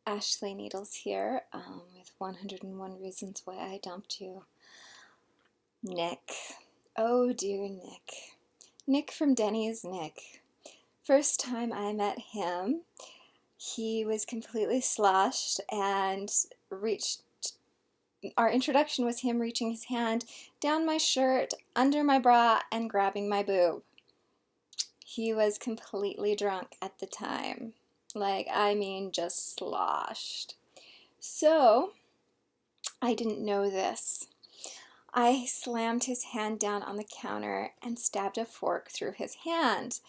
Ashley Needles here with 101 Reasons Why I Dumped You. Nick. Oh dear Nick. Nick from Denny's Nick. First time I met him, he was completely sloshed and our introduction was him reaching his hand down my shirt, under my bra, and grabbing my boob. He was completely drunk at the time. Just sloshed. So, I didn't know this. I slammed his hand down on the counter and stabbed a fork through his hand,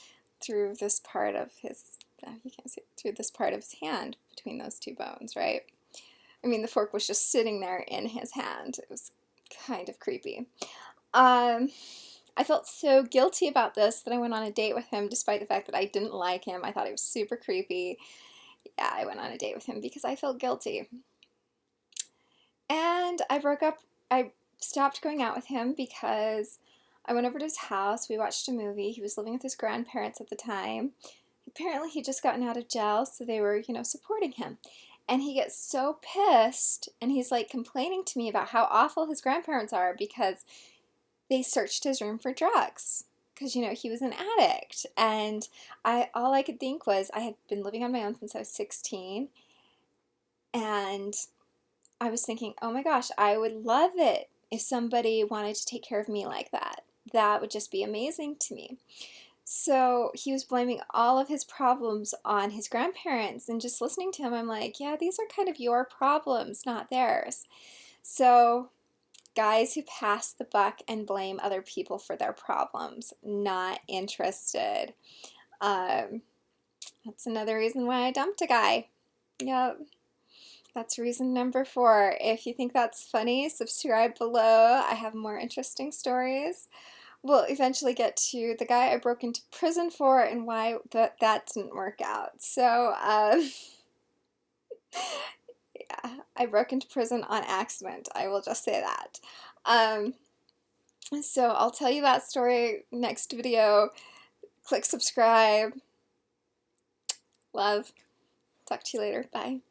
through this part of his, you can't see, through this part of his hand, between those two bones, right? I mean, the fork was just sitting there in his hand. It was kind of creepy. I felt so guilty about this that I went on a date with him despite the fact that I didn't like him. I thought he was super creepy. Yeah, I went on a date with him because I felt guilty. And I stopped going out with him because I went over to his house. We watched a movie. He was living with his grandparents at the time. Apparently, he'd just gotten out of jail, so they were, supporting him. And he gets so pissed, and he's like complaining to me about how awful his grandparents are because they searched his room for drugs. Because, he was an addict. And all I could think was I had been living on my own since I was 16. And I was thinking, oh my gosh, I would love it if somebody wanted to take care of me like that. That would just be amazing to me. So he was blaming all of his problems on his grandparents, and just listening to him, I'm like, yeah, these are kind of your problems, not theirs. So guys who pass the buck and blame other people for their problems, not interested. That's another reason why I dumped a guy. Yep. That's reason number 4. If you think that's funny, subscribe below. I have more interesting stories. We'll eventually get to the guy I broke into prison for and why that didn't work out. So, yeah, I broke into prison on accident. I will just say that. So I'll tell you that story next video. Click subscribe. Love. Talk to you later. Bye.